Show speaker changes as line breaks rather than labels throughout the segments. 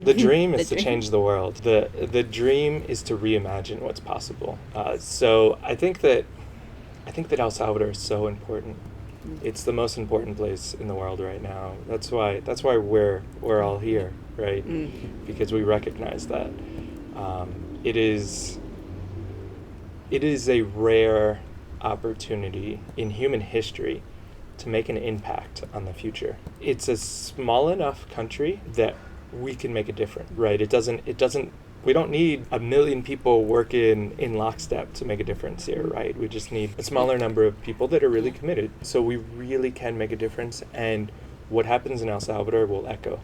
The dream is to change the world. The dream is to reimagine what's possible. So I think that El Salvador is so important. It's the most important place in the world right now. That's why we're all here, right? Because we recognize that it is a rare opportunity in human history to make an impact on the future. It's a small enough country that we can make a difference, right? It doesn't we don't need 1 million people working in lockstep to make a difference here, right? We just need a smaller number of people that are really committed. So we really can make a difference, and what happens in El Salvador will echo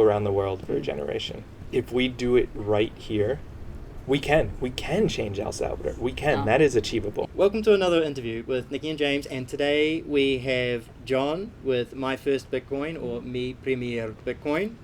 around the world for a generation. If we do it right here, we can change El Salvador. We can. That is achievable.
Welcome to another interview with Nikki and James, and today we have John with My First Bitcoin, or Mi Primer Bitcoin.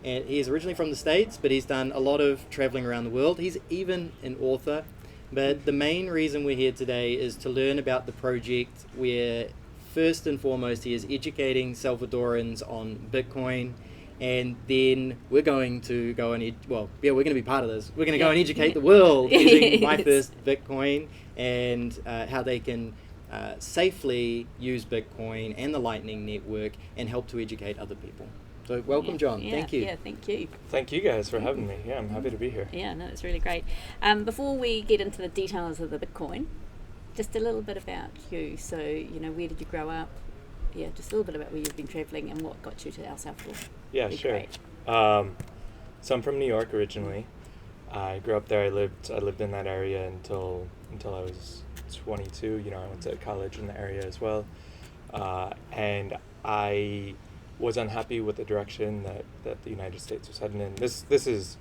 And he's originally from the States, but he's done a lot of traveling around the world. He's even an author. But the main reason we're here today is to learn about the project where, first and foremost, he is educating Salvadorans on Bitcoin. And then we're going to go and, we're going to be part of this. We're going to go and educate the world using My First Bitcoin, and how they can safely use Bitcoin and the Lightning Network and help to educate other people. So welcome, John. Thank you.
Yeah, thank you.
Thank you guys for having me. Yeah, I'm happy to be here.
Yeah, no, it's really great. Before we get into the details of the Bitcoin, just a little bit about you. So, where did you grow up? Yeah, just a little bit about where you've been traveling and what got you to El Salvador.
Yeah, sure. So I'm from New York originally. I grew up there. I lived in that area until I was 22. I went to college in the area as well, and I was unhappy with the direction that the United States was heading in. This is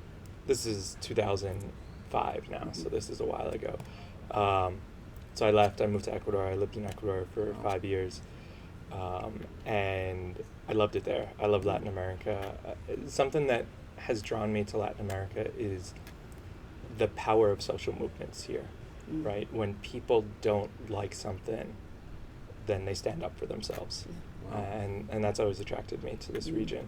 2005 now, so this is a while ago. So I left. I moved to Ecuador. I lived in Ecuador for 5 years. And I loved it there. I love Latin America. Something that has drawn me to Latin America is the power of social movements here, right? When people don't like something, then they stand up for themselves. Wow. And that's always attracted me to this region.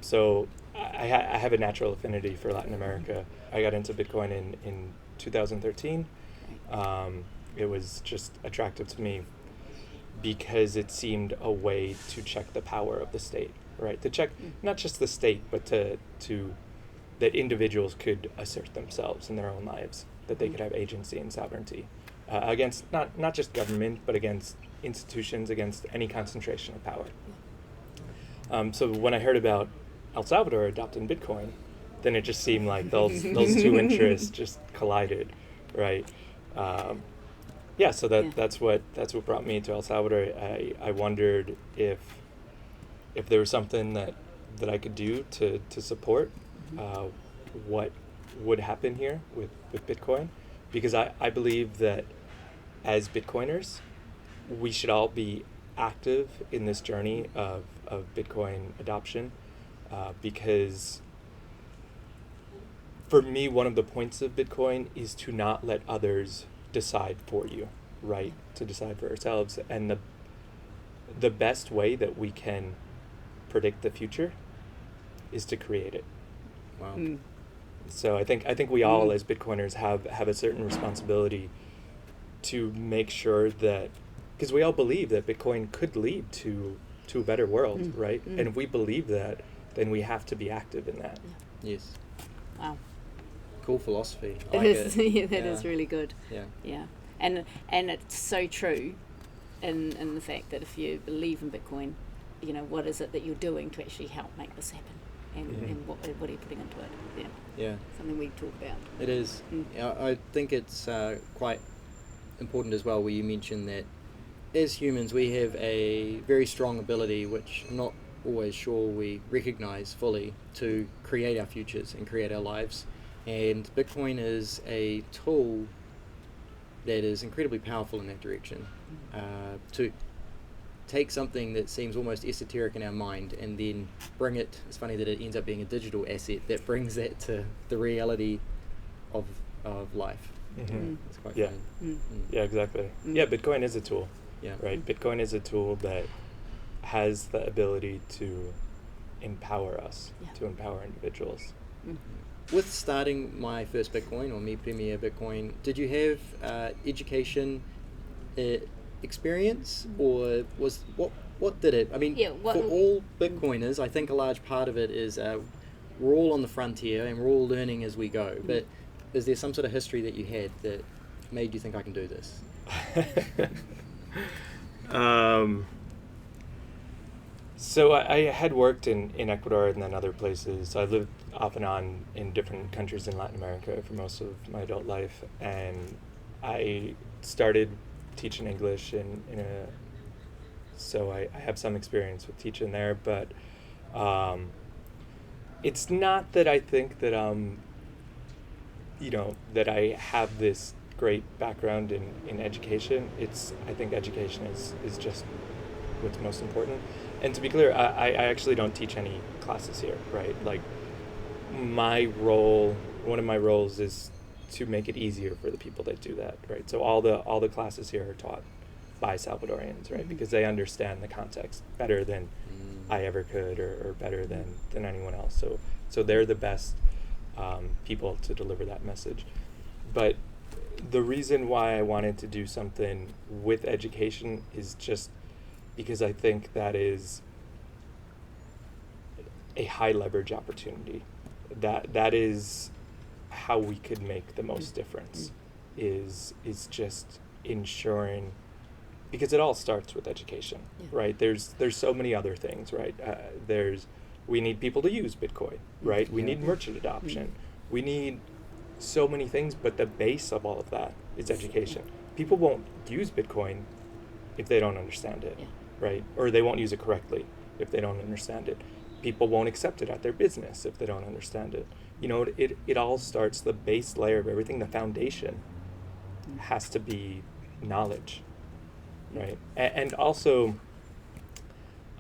So I have a natural affinity for Latin America. I got into Bitcoin in 2013. It was just attractive to me because it seemed a way to check the power of the state, right? To check not just the state, but to that individuals could assert themselves in their own lives, that they could have agency and sovereignty against not just government, but against institutions, against any concentration of power. So when I heard about El Salvador adopting Bitcoin, then it just seemed like those two interests just collided, right? So that's what brought me to El Salvador. I wondered if there was something that I could do to support what would happen here with Bitcoin, because I believe that as Bitcoiners, we should all be active in this journey of Bitcoin adoption, because for me, one of the points of Bitcoin is to not let others decide for you, right? To decide for ourselves. And the best way that we can predict the future is to create it.
Wow.
So I think we all as Bitcoiners have a certain responsibility to make sure that, because we all believe that Bitcoin could lead to a better world, right? And if we believe that, then we have to be active in that.
Yes.
Wow.
Cool philosophy. I
It
like
is.
it.
Yeah, that is really good.
Yeah.
Yeah. And it's so true in the fact that if you believe in Bitcoin, what is it that you're doing to actually help make this happen? And what are you putting into it? Yeah.
Yeah.
Something we talk about.
It is. I think it's quite important as well, where you mentioned that as humans we have a very strong ability, which I'm not always sure we recognize fully, to create our futures and create our lives. And Bitcoin is a tool that is incredibly powerful in that direction, to take something that seems almost esoteric in our mind and then bring it. It's funny that it ends up being a digital asset that brings that to the reality of life. It's quite funny.
Yeah, exactly. Yeah, Bitcoin is a tool.
Yeah.
Right. Bitcoin is a tool that has the ability to empower us,
Yeah.
to empower individuals.
With starting my first Bitcoin, or me Premier Bitcoin, did you have education experience, or was what did it? I mean,
Yeah,
for all Bitcoiners, I think a large part of it is we're all on the frontier and we're all learning as we go. But is there some sort of history that you had that made you think I can do this?
So I had worked in Ecuador and then other places. I lived off and on in different countries in Latin America for most of my adult life, and I started teaching English so I have some experience with teaching there, but it's not that I think that that I have this great background in education. I think education is just what's most important. And to be clear, I actually don't teach any classes here, right? Like, one of my roles is to make it easier for the people that do that, right? So all the classes here are taught by Salvadorians, right? Because they understand the context better than I ever could, or better than anyone else. So they're the best people to deliver that message. But the reason why I wanted to do something with education is just because I think that is a high leverage opportunity. That is how we could make the most difference, is just ensuring, because it all starts with education, right? There's so many other things, right? We need people to use Bitcoin, right? We need merchant adoption. We need so many things, but the base of all of that is education. People won't use Bitcoin if they don't understand it, right? Or they won't use it correctly if they don't understand it. People won't accept it at their business if they don't understand it. It all starts, the base layer of everything, the foundation has to be knowledge, right? And also,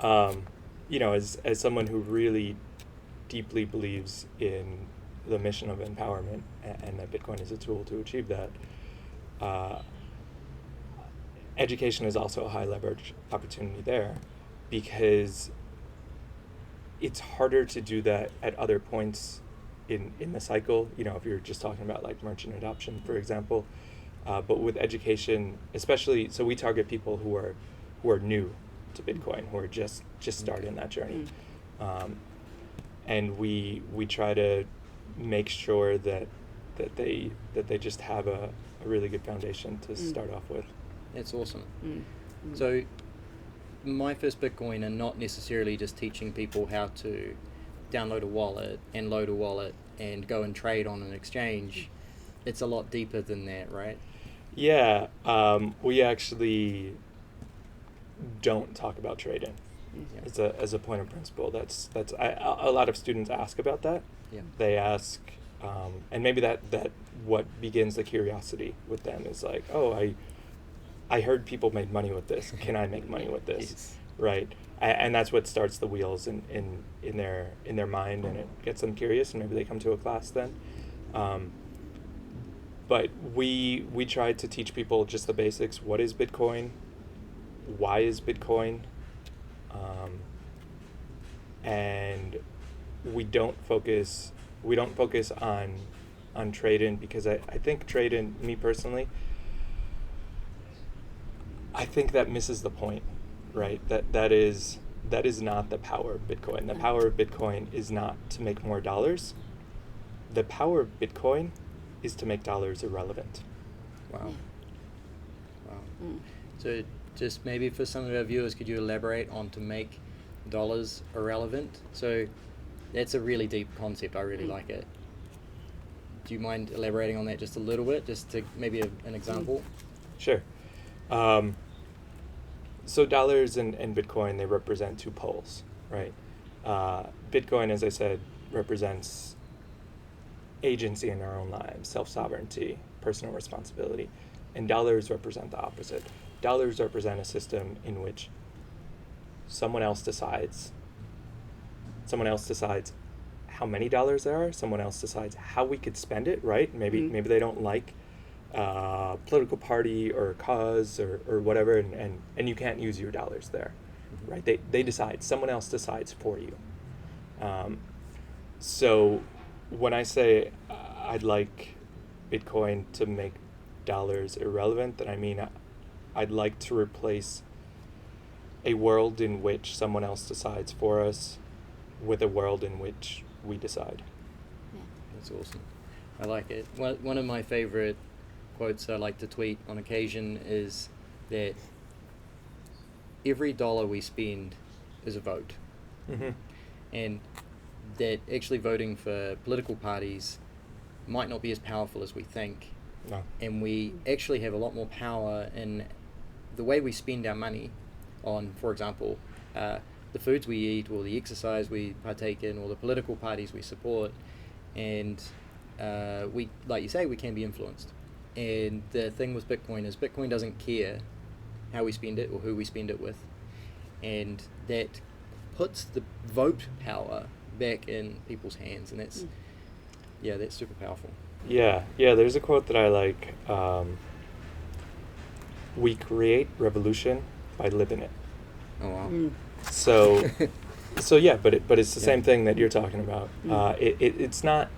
as someone who really deeply believes in the mission of empowerment, and that Bitcoin is a tool to achieve that, education is also a high leverage opportunity there, because it's harder to do that at other points in the cycle, if you're just talking about like merchant adoption, for example. But with education, especially, so we target people who are new to Bitcoin, who are just starting that journey. And we try to make sure that they just have a really good foundation to start off with.
That's awesome. So my first Bitcoin, and not necessarily just teaching people how to download a wallet and load a wallet and go and trade on an exchange. It's a lot deeper than that, right?
Yeah, we actually don't talk about trading as a point of principle. That's a lot of students ask about that.
Yeah.
They ask, and maybe that what begins the curiosity with them is like, oh, I heard people made money with this. Can I make money with this?
Yes.
Right. And that's what starts the wheels in their mind, and it gets them curious, and maybe they come to a class then. But we try to teach people just the basics. What is Bitcoin? Why is Bitcoin? And we don't focus on trading, because I think trading, me personally, I think that misses the point, right? That is not the power of Bitcoin. The power of Bitcoin is not to make more dollars. The power of Bitcoin is to make dollars irrelevant.
Wow. So just maybe for some of our viewers, could you elaborate on to make dollars irrelevant? So that's a really deep concept. I really like it. Do you mind elaborating on that just a little bit, just to maybe an example?
Sure. So dollars and Bitcoin, they represent two poles, right? Bitcoin, as I said, represents agency in our own lives, self-sovereignty, personal responsibility. And dollars represent the opposite. Dollars represent a system in which someone else decides how many dollars there are, someone else decides how we could spend it, right? Maybe they don't like political party or cause or whatever, and you can't use your dollars there, right? They decide, someone else decides for you. So when I say I'd like Bitcoin to make dollars irrelevant, then I mean I'd like to replace a world in which someone else decides for us with a world in which we decide.
Yeah.
That's awesome. I like it. One of my favorite quotes I like to tweet on occasion is that every dollar we spend is a vote.
Mm-hmm.
And that actually voting for political parties might not be as powerful as we think.
No.
And we actually have a lot more power in the way we spend our money on, for example, the foods we eat or the exercise we partake in or the political parties we support. And we, like you say, we can be influenced. And the thing with Bitcoin is Bitcoin doesn't care how we spend it or who we spend it with. And that puts the vote power back in people's hands. And that's, that's super powerful.
Yeah, there's a quote that I like. We create revolution by living it.
Oh, wow.
So yeah, but it's the same thing that you're talking about. It's not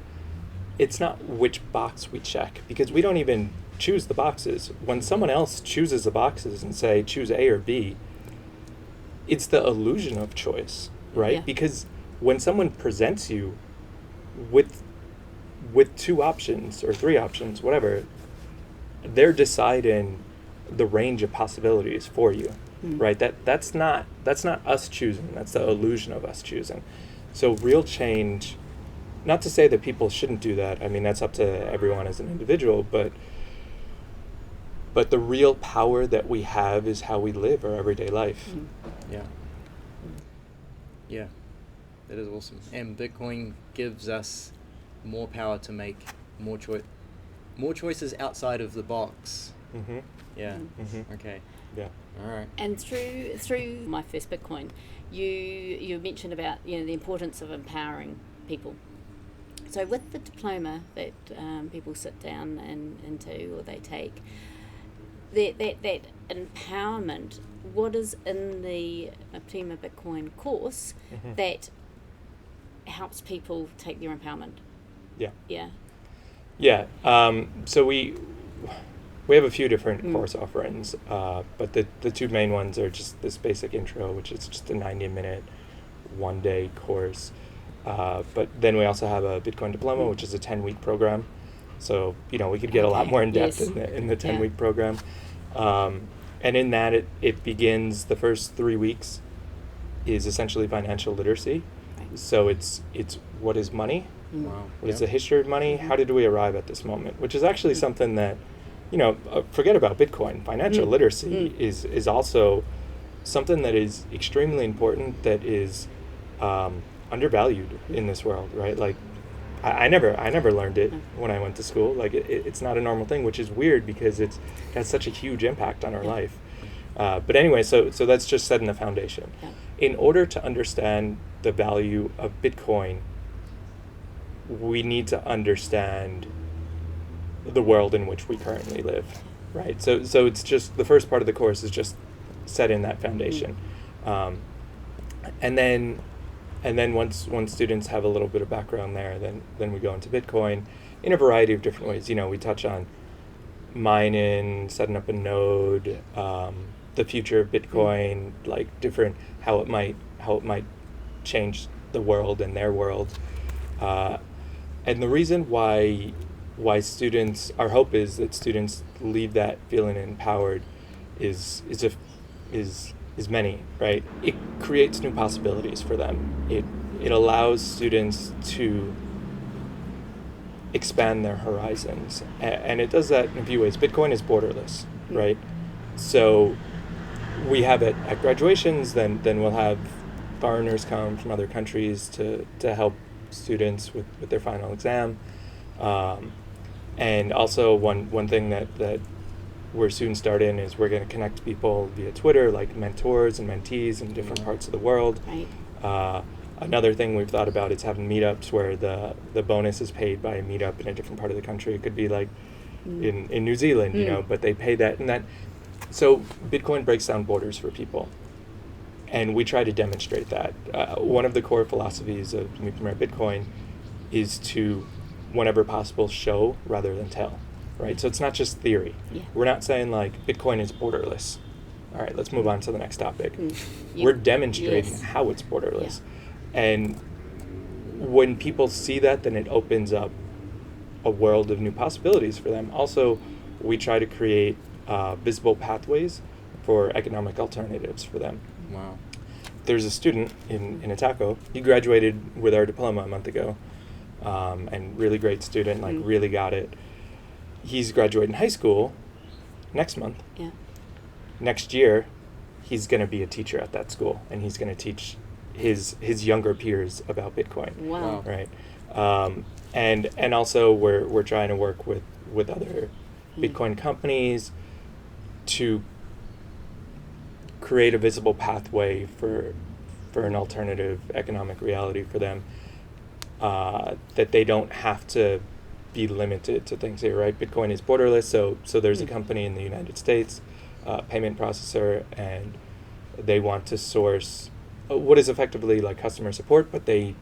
which box we check, because we don't even choose the boxes. When someone else chooses the boxes and say choose A or B, it's the illusion of choice, right?
Yeah.
Because when someone presents you with two options or three options, whatever, they're deciding the range of possibilities for you, right? That's not us choosing. That's the illusion of us choosing. So real change, not to say that people shouldn't do that. I mean, that's up to everyone as an individual, but the real power that we have is how we live our everyday life.
Yeah, that is awesome. And Bitcoin gives us more power to make more choices outside of the box.
Mm-hmm.
Yeah.
Mm-hmm.
Okay.
Yeah.
All right.
And through my first Bitcoin, you mentioned about the importance of empowering people. So with the diploma that people sit down into or they take, that empowerment, what is in the Prima Bitcoin course that helps people take their empowerment?
Yeah. So we have a few different course offerings, but the two main ones are just this basic intro, which is just a 90-minute, one-day course. But then we also have a Bitcoin Diploma, which is a 10-week program. So, we could get a lot more in depth in the 10-week program. And in that, it begins, the first 3 weeks is essentially financial literacy.
Right.
So it's what is money?
Wow.
What is the history of money? How did we arrive at this moment? Which is actually something that, forget about Bitcoin. Financial literacy is also something that is extremely important, that is undervalued in this world, right? Like, I never learned it when I went to school. Like, it's not a normal thing, which is weird because it has such a huge impact on our life. But anyway, so that's just setting the foundation.
Yeah.
In order to understand the value of Bitcoin, we need to understand the world in which we currently live, right? So it's just, the first part of the course is just setting that foundation. And then once students have a little bit of background there, then we go into Bitcoin in a variety of different ways. We touch on mining, setting up a node, the future of Bitcoin, like different, how it might change the world and their world. And the reason why students, our hope is that students leave that feeling empowered is many, right? It creates new possibilities for them. It allows students to expand their horizons, and it does that in a few ways. Bitcoin is borderless, right? So we have it at graduations, then we'll have foreigners come from other countries to help students with their final exam. And also one thing that we're soon starting is we're going to connect people via Twitter, like mentors and mentees in different parts of the world.
Right.
Another thing we've thought about is having meetups where the bonus is paid by a meetup in a different part of the country. It could be like in New Zealand, but they pay that and that. So Bitcoin breaks down borders for people. And we try to demonstrate that. One of the core philosophies of Me Premier Bitcoin is to, whenever possible, show rather than tell, right? So it's not just theory.
Yeah.
We're not saying like Bitcoin is borderless. All right, let's move on to the next topic.
Mm.
We're demonstrating
Yes.
how it's borderless. And when people see that, then it opens up a world of new possibilities for them. Also, we try to create visible pathways for economic alternatives for them.
Wow.
There's a student in Itaco. He graduated with our diploma a month ago, and really great student, like really got it. He's graduating high school next month.
Yeah.
Next year, he's going to be a teacher at that school, and he's going to teach his younger peers about Bitcoin.
Wow.
Right. And also we're trying to work with other Bitcoin companies to create a visible pathway for an alternative economic reality for them, that they don't have to be limited to things here, right? Bitcoin is borderless, so there's a company in the United States, payment processor, and they want to source what is effectively like customer support, but they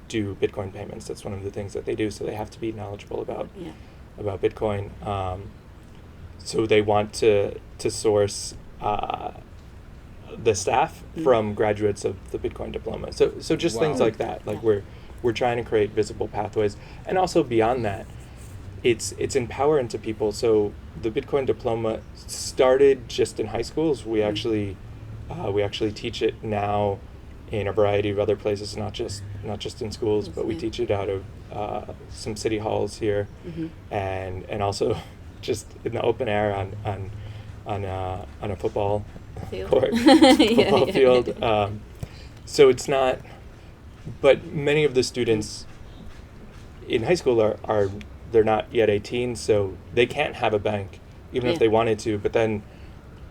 do Bitcoin payments. That's one of the things that they do, so they have to be knowledgeable about Bitcoin. So they want to source the staff from graduates of the Bitcoin Diploma. So just things like that. Like we're trying to create visible pathways, and also beyond that, it's empowering to people. So the Bitcoin Diploma started just in high schools. We actually teach it now in a variety of other places, not just in schools, but we teach it out of some city halls here, and also just in the open air on a football court, field. So it's not, but many of the students in high school are they're not yet 18, so they can't have a bank even if they wanted to. But then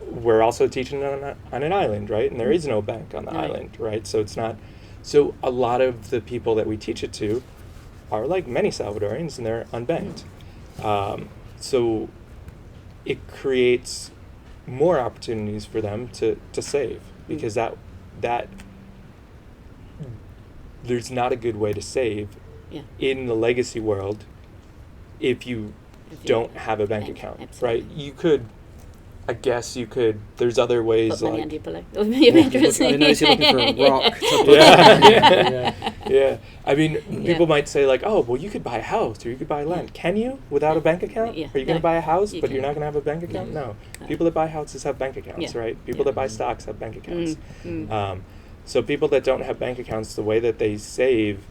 we're also teaching on an island, right? And there is no bank on the island, right? So it's not. So a lot of the people that we teach it to are like many Salvadorians, and they're unbanked. So it creates more opportunities for them to save, because that there's not a good way to save in the legacy world if you don't have a bank account, right? You could, I guess you could, there's other ways.
Put money
like
under your pillow. Your mattress.
I notice you're looking for a rock.
Yeah. I mean, people might say like, oh, well, you could buy a house or you could buy land. Can you without a bank account?
Yeah.
Are you going to buy a house,
You
but you're
can.
not going to have a bank account? No. People that buy houses have bank accounts, right? People that buy stocks have bank accounts. So people that don't have bank accounts, the way that they save,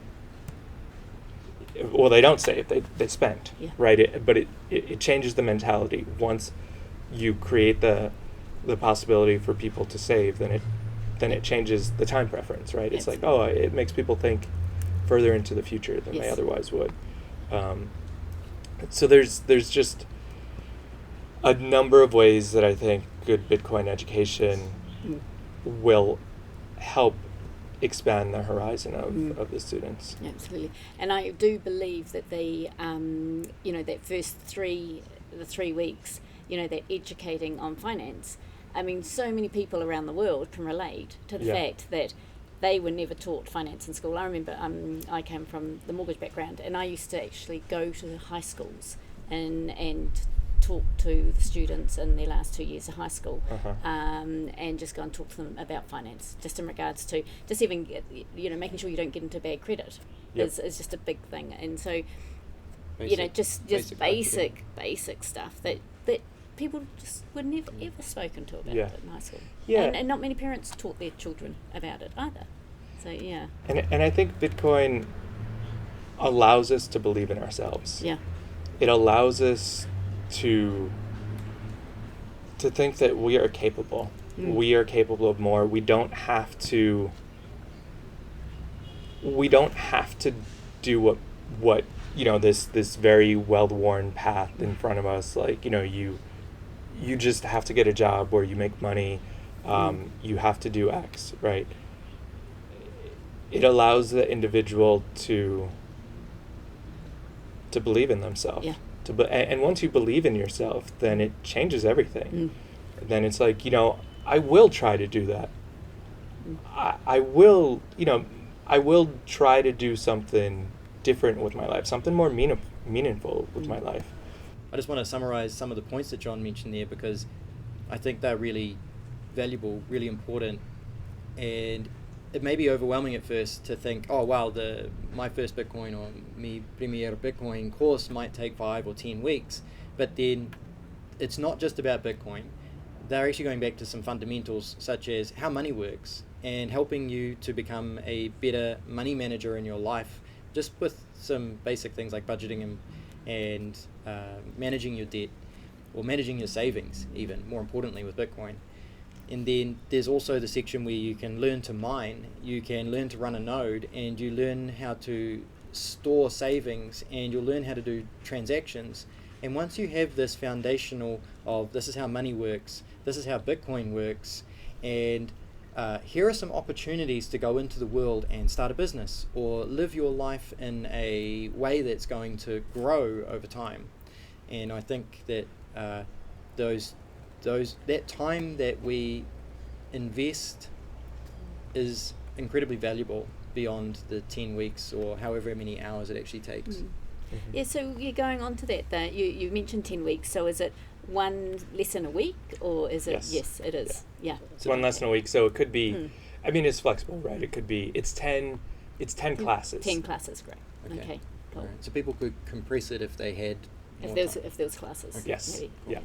well, they don't save, they spend, right? But it changes the mentality. Once you create the possibility for people to save, then it changes the time preference, right? It's like, oh, it makes people think further into the future than they otherwise would. So there's just a number of ways that I think good Bitcoin education will help expand the horizon of the students.
Absolutely. And I do believe that that first 3 weeks, they're educating on finance. I mean, so many people around the world can relate to the fact that they were never taught finance in school. I remember I came from the mortgage background, and I used to actually go to high schools and talk to the students in their last 2 years of high school, and just go and talk to them about finance, just in regards to just even making sure you don't get into bad credit is just a big thing. And so just basic stuff that people just were never ever spoken to about it in high school. And not many parents taught their children about it either. So
and I think Bitcoin allows us to believe in ourselves. It allows us to think that we are capable. We are capable of more. We don't have to do what this very well-worn path in front of us. Like, you just have to get a job where you make money. You have to do X, right? It allows the individual to believe in themselves. And once you believe in yourself, then it changes everything. Then it's like, I will try to do that. I will, I will try to do something different with my life, something more meaningful with my life.
I just want to summarize some of the points that John mentioned there, because I think they're really valuable, really important, and it may be overwhelming at first to think, oh wow, my first Bitcoin or mi primer Bitcoin course might take 5 or 10 weeks, but then it's not just about Bitcoin. They're actually going back to some fundamentals such as how money works and helping you to become a better money manager in your life, just with some basic things like budgeting and managing your debt, or managing your savings, even more importantly with Bitcoin. And then there's also the section where you can learn to mine, you can learn to run a node, and you learn how to store savings, and you'll learn how to do transactions. And once you have this foundational of this is how money works, this is how Bitcoin works, and here are some opportunities to go into the world and start a business or live your life in a way that's going to grow over time. And I think that that time that we invest is incredibly valuable beyond the 10 weeks or however many hours it actually takes.
Yeah, so you're going on to that. You mentioned 10 weeks, so is it one lesson a week, or is it? Yes, it is. Yeah.
It's one lesson a week, so it could be, I mean, it's flexible, right? It could be, it's 10 classes.
10 classes, great. Okay, cool.
Right. So people could compress it if they had more
If
time.
there was classes.
Okay. Yes.
Maybe.
Yeah.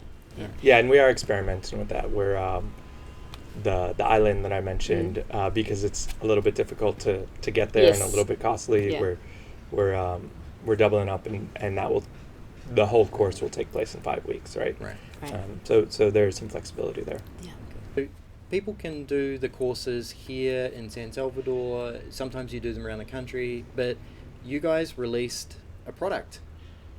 Yeah, and we are experimenting with that. We're the island that I mentioned, because it's a little bit difficult to get there and a little bit costly.
Yeah.
We're doubling up, and the whole course will take place in 5 weeks, right?
Right.
So there's some flexibility there.
Yeah.
So people can do the courses here in San Salvador. Sometimes you do them around the country, but you guys released a product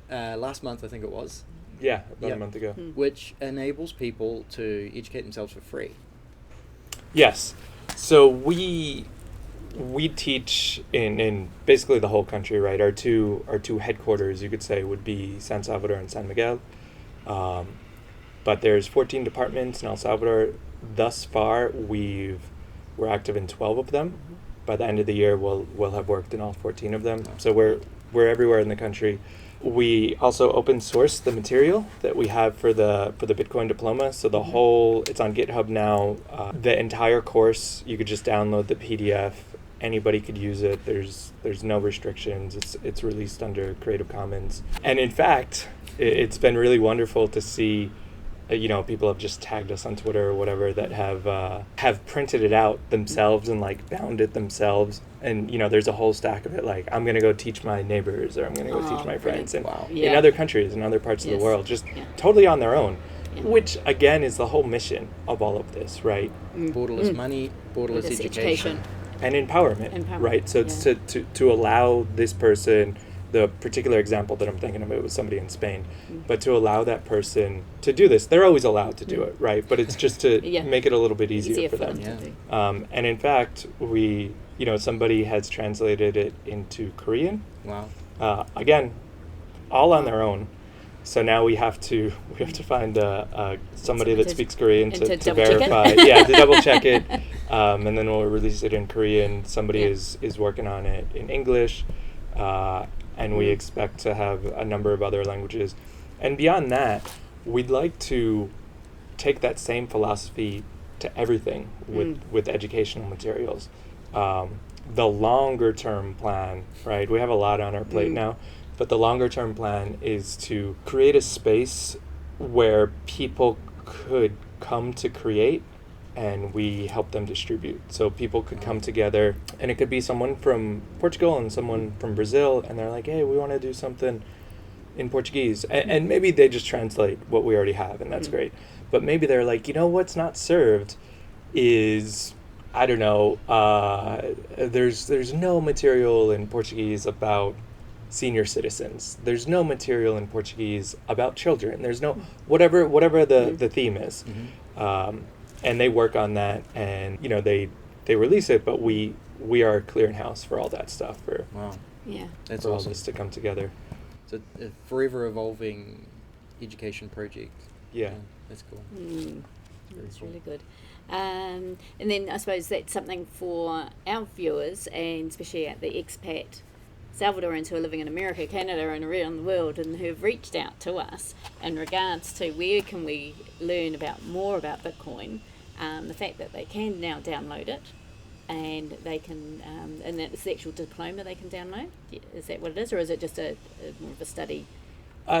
last month, I think it was.
Yeah, about a month ago.
Which enables people to educate themselves for free.
Yes. So we teach in basically the whole country, right? Our two headquarters, you could say, would be San Salvador and San Miguel. But there's 14 departments in El Salvador. Thus far, we're active in 12 of them. By the end of the year, we'll have worked in all 14 of them. So we're everywhere in the country. We also open source the material that we have for the Bitcoin Diploma. So the whole, it's on GitHub now. The entire course, you could just download the PDF. Anybody could use it. There's no restrictions. It's released under Creative Commons. And in fact, it's been really wonderful to see, people have just tagged us on Twitter or whatever that have printed it out themselves and like bound it themselves. And there's a whole stack of it. Like, I'm gonna go teach my neighbors, or I'm gonna go teach my friends, and in other countries, in other parts of the world, just totally on their own. Which again is the whole mission of all of this, right?
Borderless money, borderless education.
And empowerment, right? So it's to allow this person, the particular example that I'm thinking about was somebody in Spain, but to allow that person to do this, they're always allowed to do it, right? But it's just to make it a little bit easier for them. And in fact, somebody has translated it into Korean.
Wow.
Again, all on their own. So now we have to find somebody that speaks Korean to verify, to double check it, and then we'll release it in Korean. Somebody is working on it in English, and we expect to have a number of other languages. And beyond that, we'd like to take that same philosophy to everything with educational materials. The longer term plan, right? We have a lot on our plate now. But the longer term plan is to create a space where people could come to create and we help them distribute. So people could come together, and it could be someone from Portugal and someone from Brazil, and they're like, hey, we want to do something in Portuguese. And maybe they just translate what we already have, and that's great. But maybe they're like, what's not served is, I don't know, there's no material in Portuguese about senior citizens. There's no material in Portuguese about children. There's no whatever the theme is, and they work on that, and they release it. But we are clearinghouse for all that stuff for
that's
for
awesome.
all this to come together.
It's a forever evolving education project.
Yeah,
that's cool.
That's really good. And then I suppose that's something for our viewers, and especially at the expat Salvadorans who are living in America, Canada, and around the world, and who have reached out to us in regards to where can we learn more about Bitcoin. The fact that they can now download it, and they can, and it's the actual diploma they can download. Is that what it is, or is it just a more of a study?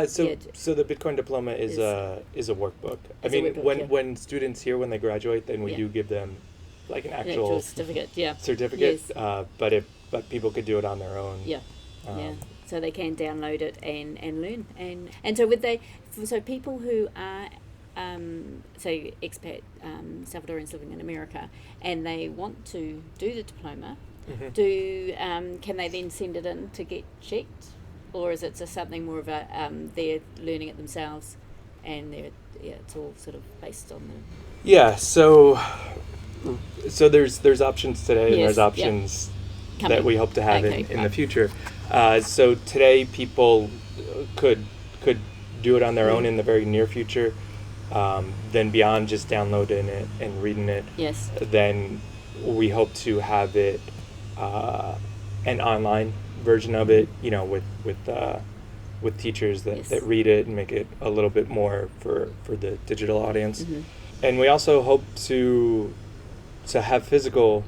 So the Bitcoin Diploma is a workbook. I mean, when students here, when they graduate, then we do give them like an actual
certificate.
Yes. But people could do it on their own.
So they can download it and learn. And so people who are say expat Salvadorans living in America, and they want to do the diploma, can they then send it in to get checked? Or is it just something more of a they're learning it themselves, and it's all sort of based on the
so there's options today, and there's options that we hope to have in the future. So today people could do it on their own in the very near future. Then beyond just downloading it and reading it, then we hope to have it an online version of it, with teachers that read it and make it a little bit more for the digital audience. And we also hope to have physical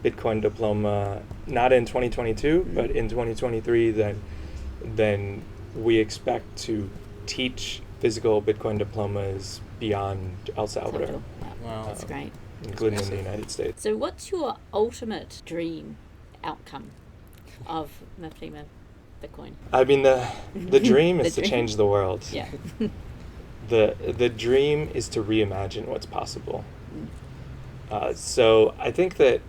Bitcoin Diploma not in 2022 but in 2023. Then we expect to teach physical Bitcoin diplomas beyond El Salvador.
Wow, that's great,
including in the United States.
So what's your ultimate dream outcome of Prima Bitcoin?
I mean, the dream is to change the world. The dream is to reimagine what's possible. So I think that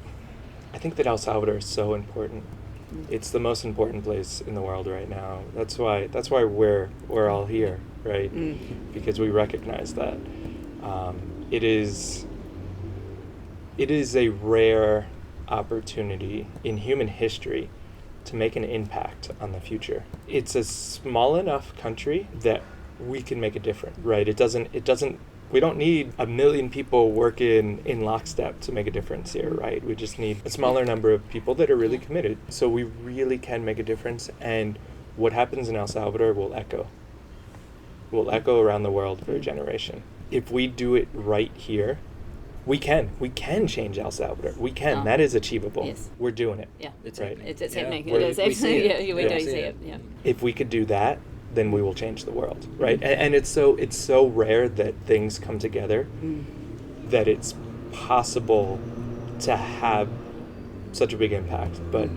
El Salvador is so important. It's the most important place in the world right now. That's why we're all here, right? Because we recognize that it is a rare opportunity in human history to make an impact on the future. It's a small enough country that we can make a difference, right? We don't need 1 million people working in lockstep to make a difference here, right? We just need a smaller number of people that are really committed. So we really can make a difference, and what happens in El Salvador will echo around the world for a generation. If we do it right here, we can change El Salvador. We can. That is achievable.
Yes.
We're doing it.
Yeah,
it's
right.
happening.
It's happening.
It
is absolutely. Yeah, we do see it. Yeah.
If we could do that, then we will change the world, right? And it's so rare that things come together that it's possible to have such a big impact. But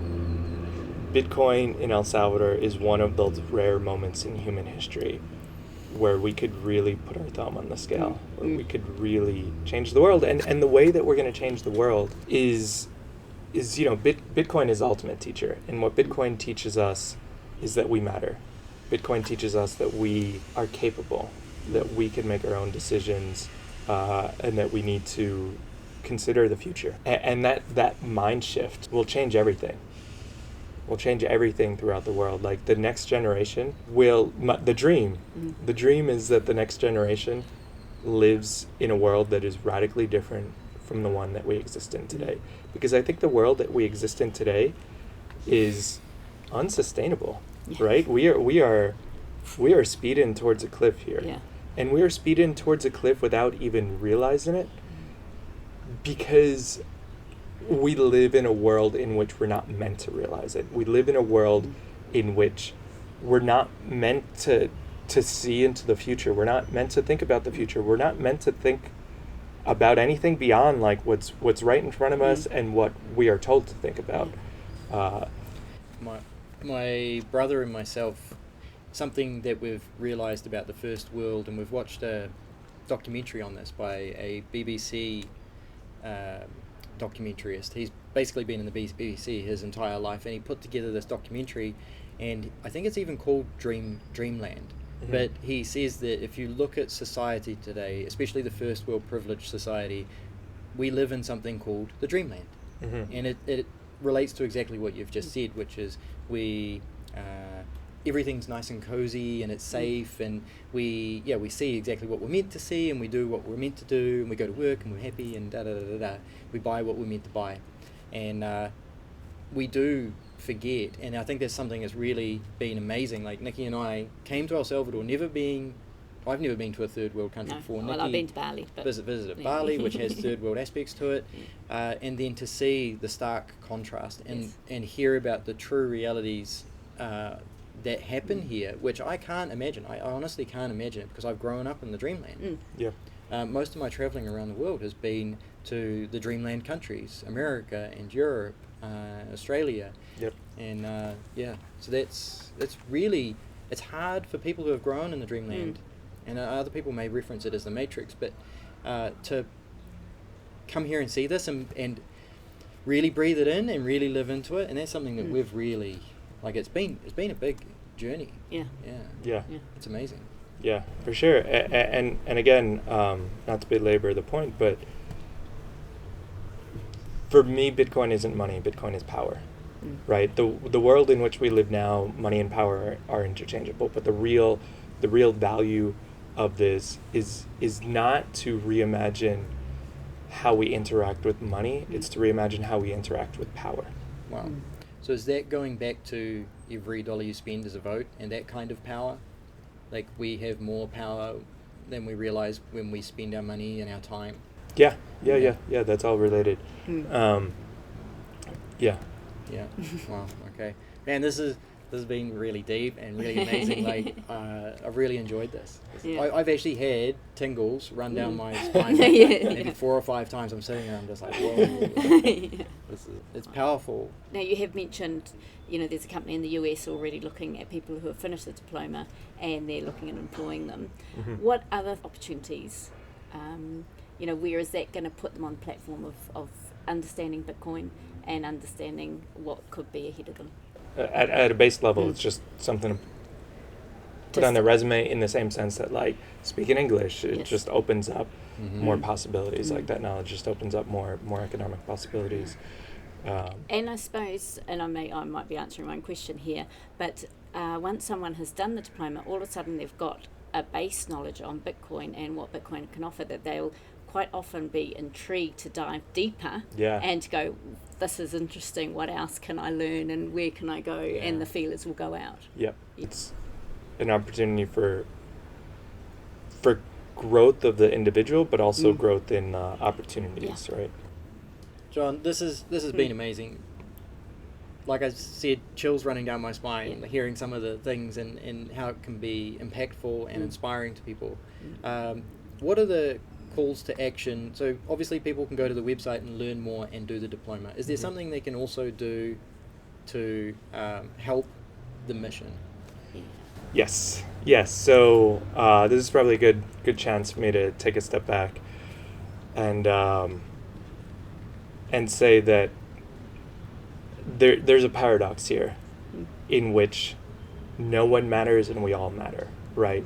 Bitcoin in El Salvador is one of those rare moments in human history where we could really put our thumb on the scale, where we could really change the world. And the way that we're going to change the world is Bitcoin is the ultimate teacher. And what Bitcoin teaches us is that we matter. Bitcoin teaches us that we are capable, that we can make our own decisions, and that we need to consider the future. And that mind shift will change everything. Will change everything throughout the world. Like the next generation the dream is that the next generation lives in a world that is radically different from the one that we exist in today. Because I think the world that we exist in today is unsustainable, right? We are speeding towards a cliff here. And we are speeding towards a cliff without even realizing it, because we live in a world in which we're not meant to realize it. We live in a world in which we're not meant to see into the future. We're not meant to think about the future. We're not meant to think about anything beyond like what's right in front of us and what we are told to think about.
My brother and myself, something that we've realized about the first world, and we've watched a documentary on this by a BBC documentarist. He's basically been in the BBC his entire life, and he put together this documentary, and I think it's even called Dreamland. But he says that if you look at society today, especially the first world privileged society, we live in something called the Dreamland. And it relates to exactly what you've just said, which is we everything's nice and cozy and it's safe, and we see exactly what we're meant to see, and we do what we're meant to do, and we go to work and we're happy and we buy what we're meant to buy, and we do forget. And I think that's something that's really been amazing. Like Nikki and I came to El Salvador I've never been to a third world country before.
Well,
Nikki
I've been to Bali, but
visited Bali, which has third world aspects to it, and then to see the stark contrast and hear about the true realities that happen here, which I can't imagine. I honestly can't imagine it, because I've grown up in the dreamland. Most of my traveling around the world has been to the dreamland countries, America and Europe, Australia. And so that's really, it's hard for people who have grown in the dreamland, and other people may reference it as the Matrix, but to come here and see this and really breathe it in and really live into it, and that's something that we've really, like, it's been a big journey. It's amazing.
Yeah, for sure. And again, not to belabor the point, but for me, Bitcoin isn't money. Bitcoin is power, right? The world in which we live now, money and power are interchangeable. But the real value of this is not to reimagine how we interact with money. It's to reimagine how we interact with power.
Wow. So is that going back to every dollar you spend is a vote, and that kind of power? Like, we have more power than we realize when we spend our money and our time.
Yeah. That's all related. Yeah.
Wow. Okay. Man, this has been really deep and really amazing. Like, I've really enjoyed this. I've actually had tingles run down my spine maybe 4 or 5 times. I'm sitting there, I'm just like, whoa. It's powerful.
Now, you have mentioned, there's a company in the US already looking at people who have finished the diploma, and they're looking at employing them. What other opportunities, where is that going to put them on the platform of understanding Bitcoin and understanding what could be ahead of them?
At a base level, it's just something to put on their resume, in the same sense that, like, speaking English, it just opens up more possibilities. Like, that knowledge just opens up more economic possibilities.
And I suppose, and I might be answering my own question here, but once someone has done the diploma, all of a sudden they've got a base knowledge on Bitcoin and what Bitcoin can offer, that they'll quite often be intrigued to dive deeper and to go, this is interesting, what else can I learn and where can I go? And the feelers will go out.
It's an opportunity for growth of the individual, but also growth in opportunities, right?
John, this has been amazing. Like I said, chills running down my spine, hearing some of the things and how it can be impactful and inspiring to people. What are the calls to action? So obviously people can go to the website and learn more and do the diploma. Is there something they can also do to help the mission?
Yes. So this is probably a good chance for me to take a step back and say that there's a paradox here in which no one matters and we all matter, right?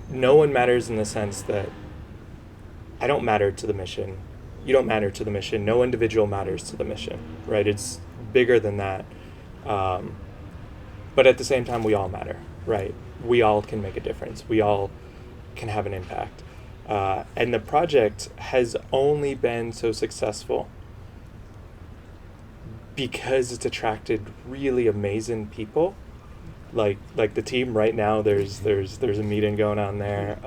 No one matters in the sense that I don't matter to the mission, you don't matter to the mission, no individual matters to the mission, right? It's bigger than that. But at the same time, we all matter, right? We all can make a difference. We all can have an impact. And the project has only been so successful because it's attracted really amazing people, like the team right now. There's a meeting going on there.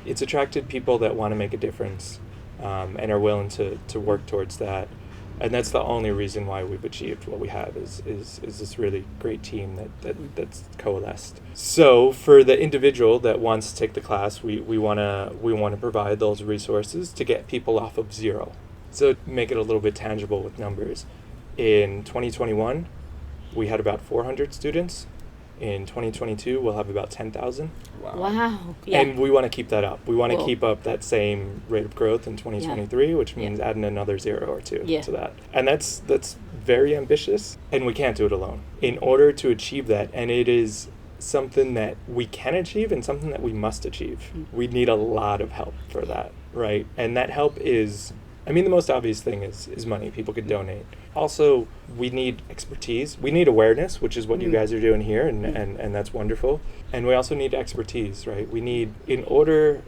It's attracted people that want to make a difference, and are willing to work towards that, and that's the only reason why we've achieved what we have is this really great team that's coalesced. So for the individual that wants to take the class, we want to provide those resources to get people off of zero. So make it a little bit tangible with numbers. In 2021, we had about 400 students. In 2022, we'll have about 10,000.
Wow. Yeah.
And we want to keep that up. We want to keep up that same rate of growth in 2023, which means adding another 0 or 2 to that. And that's very ambitious, and we can't do it alone. In order to achieve that, and it is something that we can achieve and something that we must achieve, we need a lot of help for that, right? And that help is I mean, the most obvious thing is money. People could donate. Also, we need expertise. We need awareness, which is what you guys are doing here, and that's wonderful. And we also need expertise, right? We need, in order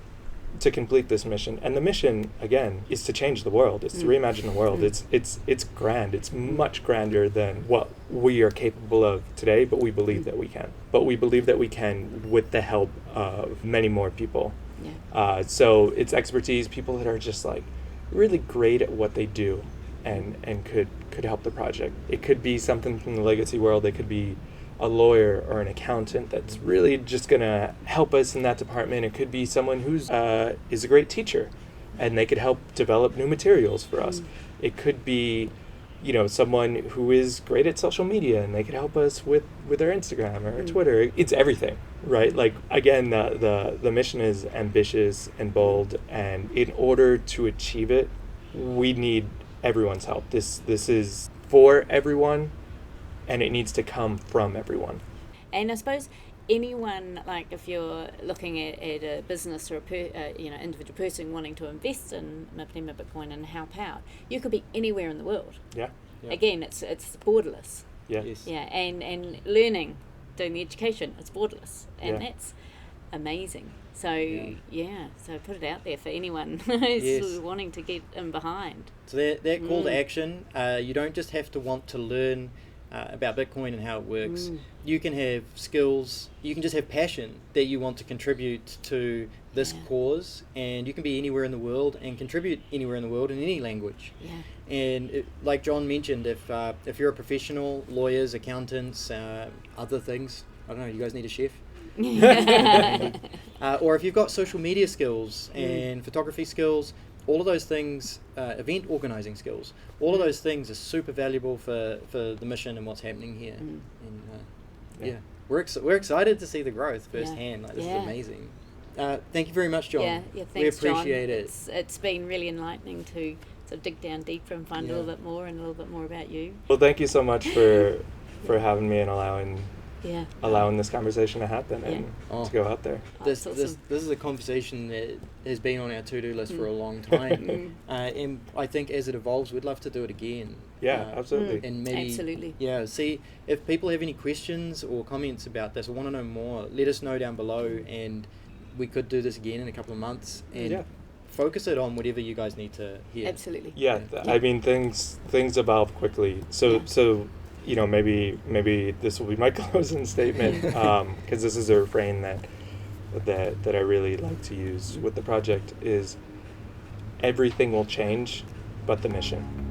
to complete this mission, and the mission, again, is to change the world. It's to reimagine the world. It's grand. It's much grander than what we are capable of today, but we believe that we can. But we believe that we can with the help of many more people.
Yeah.
So it's expertise, people that are just like really great at what they do and could help the project. It could be something from the legacy world. It could be a lawyer or an accountant that's really just going to help us in that department. It could be someone who's is a great teacher and they could help develop new materials for us. It could be, you know, someone who is great at social media and they could help us with our Instagram or our Twitter. It's everything, right? Like, again, the mission is ambitious and bold, and in order to achieve it, we need everyone's help. This is for everyone, and it needs to come from everyone.
And I suppose anyone, like if you're looking at a business or individual person wanting to invest in Mapema Bitcoin and help out, you could be anywhere in the world.
Yeah.
Again, it's borderless.
Yeah.
Yes.
Yeah, and learning, doing the education, it's borderless, and
Yeah.
that's amazing. So so put it out there for anyone who's wanting to get in behind.
So that call to action, you don't just have to want to learn about Bitcoin and how it works. You can have skills, you can just have passion that you want to contribute to this cause, and you can be anywhere in the world and contribute anywhere in the world in any language.
Yeah.
And like John mentioned, if you're a professional, lawyers, accountants, other things, I don't know, you guys need a chef? Or if you've got social media skills and photography skills, all of those things, event organizing skills, all of those things are super valuable for the mission and what's happening here. And we're excited to see the growth firsthand. Like, this is amazing. Thank you very much, John.
Yeah, thanks,
we appreciate
John.
it.
It's been really enlightening to sort of dig down deeper and find a little bit more and a little bit more about you.
Well, thank you so much for having me and allowing this conversation to happen and to go out there.
This
awesome.
this is a conversation that has been on our to-do list for a long time, and I think as it evolves, we'd love to do it again.
Yeah, absolutely.
And maybe,
Absolutely.
yeah, see if people have any questions or comments about this or want to know more, let us know down below, and we could do this again in a couple of months and focus it on whatever you guys need to hear.
Absolutely.
Yeah, I mean, things evolve quickly. So you know, maybe this will be my closing statement, because this is a refrain that I really like to use with the project, is everything will change but the mission.